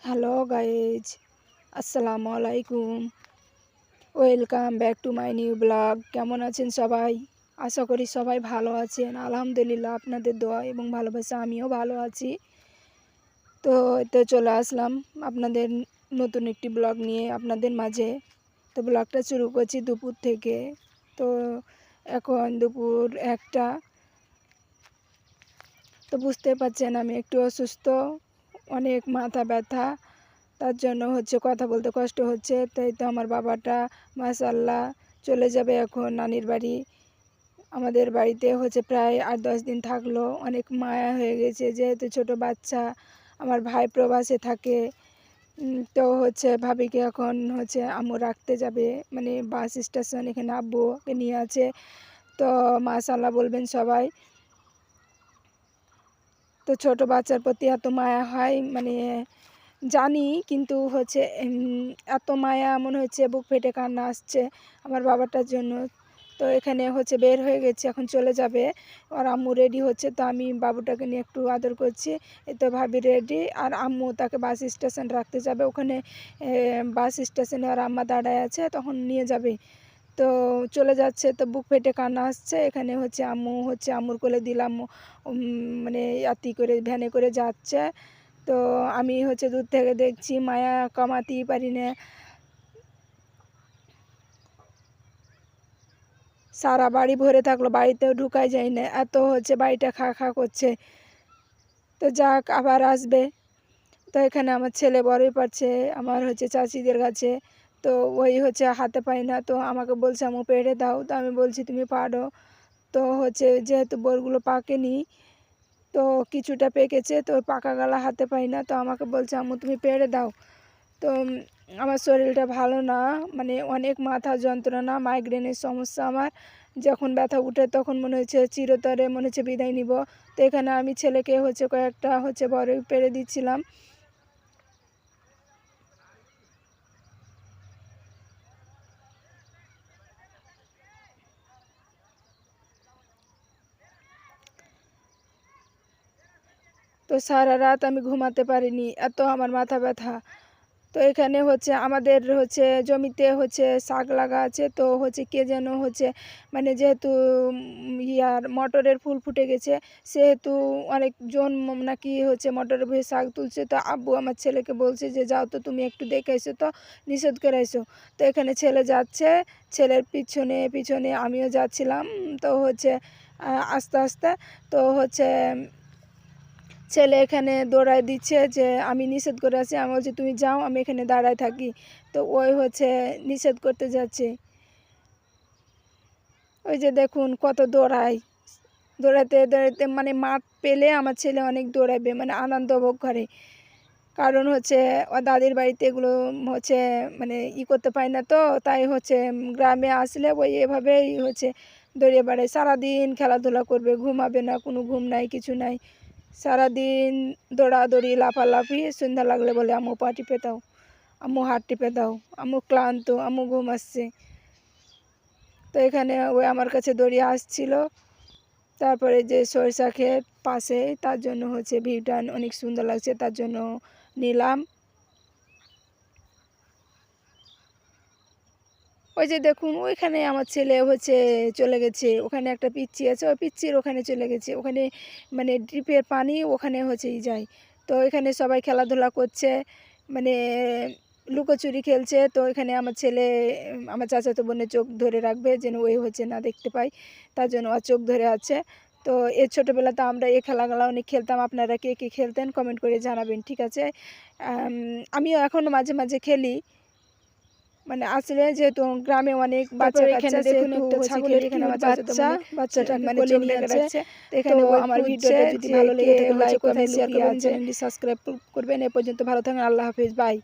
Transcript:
Hello guys, আসসালামু আলাইকুম। Welcome back to my new blog. কেমন আছেন সবাই? আশা করি সবাই ভালো আছেন। আলহামদুলিল্লাহ, আপনাদের দোয়া এবং ভালোবাসা আমিও ভালো আছি। তো এতে চলে আসলাম আপনাদের নতুন একটি ব্লগ নিয়ে আপনাদের মাঝে। তো ব্লগটা শুরু করছি দুপুর থেকে। তো এখন দুপুর 1টা। তো বুঝতে পারছেন আমি একটু অসুস্থ, অনেক মাথা ব্যথা, তার জন্য কথা বলতে কষ্ট হচ্ছে। তাই তো আমার বাবাটা মাশাআল্লাহ চলে যাবে এখন নানির বাড়ি। আমাদের বাড়িতে প্রায় 8-10 দিন থাকলো। অনেক মায়া হয়ে গেছে, যেহেতু ছোট বাচ্চা। আমার ভাই প্রবাসে থাকে। তো ভাবিকে এখন আম্মু রাখতে যাবে, মানে বাস স্টেশন, এখানে আব্বুকে নিয়ে আছে। তো মাশাআল্লাহ বলবেন সবাই। তো ছোট বাচ্চার প্রতি এত মায়া হয়, মানে জানি, কিন্তু এত মায়া মনে হচ্ছে বুক ফেটে কান্না আসছে আমার বাবাটার জন্য। তো এখানে বের হয়ে গেছে, এখন চলে যাবে। আর আম্মু রেডি হচ্ছে, তো আমি বাবুটাকে নিয়ে একটু আদর করছি। এই তো ভাবি রেডি, আর আম্মু তাকে বাস স্টেশন রাখতে যাবে। ওখানে বাস স্টেশনে আর আম্মা দাঁড়ায় আছে, তখন নিয়ে যাবে। তো চলে যাচ্ছে, তো বুক ফেটে কান্না আসছে। এখানে আম্মু আম্মুর কোলে দিলাম, মানে করে ভ্যানে করে যাচ্ছে। তো আমি দূর থেকে দেখছি, মায়া কমাতেই পারি না। সারা বাড়ি ভরে থাকলো, বাড়িতেও ঢুকাই যায় না, এত বাড়িটা খা খা করছে। তো যাক, আবার আসবে। তো এখানে আমার ছেলে বড়ই পারছে আমার চাচিদের কাছে। তো ওই হাতে পাই না, তো আমাকে বলছে আম্মু পেড়ে দাও। তো আমি বলছি তুমি পারো। তো যেহেতু বোরগুলো পাকেনি, তো কিছুটা পেকেছে, তো পাকা গলা হাতে পাই না। তো আমাকে বলছে আম্মু তুমি পেড়ে দাও। তো আমার শরীরটা ভালো না, মানে অনেক মাথা যন্ত্রণা, মাইগ্রেনের সমস্যা আমার। যখন ব্যথা উঠে তখন মনে হচ্ছে চিরতরে বিদায় নিব। তো এখানে আমি ছেলেকে কয়েকটা বড়ই পেড়ে দিচ্ছিলাম। তো সারা রাত আমি ঘুমাতে পারিনি, এত আমার মাথা ব্যথা। তো এখানে আমাদের জমিতে শাক লাগা আছে। তো কে যেন মানে যেহেতু ইয়ার মটরের ফুল ফুটে গেছে, সেহেতু অনেকজন নাকি মটরের ভুঁয়ে শাক তুলছে। তো আব্বু আমার ছেলেকে বলছে যে যাও তো তুমি একটু দেখে এসো, তো নিষেধ করে এসো। তো এখানে ছেলে যাচ্ছে, ছেলের পিছনে পিছনে আমিও যাচ্ছিলাম। তো আস্তে আস্তে, তো ছেলে এখানে দৌড়ায় দিচ্ছে যে আমি নিষেধ করে আছি। আমি বলছি তুমি যাও, আমি এখানে দাঁড়ায় থাকি। তো ওই নিষেধ করতে যাচ্ছে। ওই যে দেখুন কত দৌড়ায়, দৌড়াতে দৌড়াতে মানে মাঠ পেলে আমার ছেলে অনেক দৌড়াবে, মানে আনন্দ ভোগ করে। কারণ ও দাদির বাড়িতে এগুলো মানে করতে পায় না। তো তাই গ্রামে আসলে ওই এভাবেই দৌড়িয়ে বেড়ায়, সারাদিন খেলাধুলা করবে, ঘুমাবে না, কোনো ঘুম নাই, কিছু নাই। সারাদিন দৌড়াদৌড়ি, লাফালাফি। সন্ধ্যা লাগলে বলে আম্মু পা টিপে দাও, আম্মু হাত টিপে দাও, আম্মু ক্লান্ত, আম্মু ঘুম আসছে। তো এখানে ওই আমার কাছে দৌড়িয়ে আসছিল। তারপরে যে সরিষা ক্ষেত পাশে, তার জন্য ভিউটা অনেক সুন্দর লাগছে, তার জন্য নিলাম। ওই যে দেখুন, ওইখানে আমার ছেলে চলে গেছে, ওখানে একটা পিচ্চি আছে, ওই পিচ্চির ওখানে চলে গেছে। ওখানে মানে ড্রিপের পানি ওখানে যায়। তো এখানে সবাই খেলাধুলা করছে, মানে লুকোচুরি খেলছে। তো এখানে আমার ছেলে আমার চাচাতো বোনের চোখ ধরে রাখবে, যেন ওই না দেখতে পাই, তার জন্য আর চোখ ধরে আছে। তো এর ছোটোবেলাতে আমরা এই খেলাগুলো অনেক খেলতাম। আপনারা কে কে খেলতেন কমেন্ট করে জানাবেন, ঠিক আছে? আমিও এখনও মাঝে মাঝে খেলি, মানে আসলে যেহেতু গ্রামে অনেক বাচ্চা কাচ্চা, দেখুন একটা ছাগলের এখানে বাচ্চাটাকে মানে কোলে নিয়ে যাচ্ছে। এখানে আমার ভিডিওটা যদি ভালো লেগে থাকে লাইক কমেন্ট শেয়ার করবেন, চ্যানেলটি সাবস্ক্রাইব করবেন। এ পর্যন্ত ভালো থাকুন, আল্লাহ হাফেজ, বাই।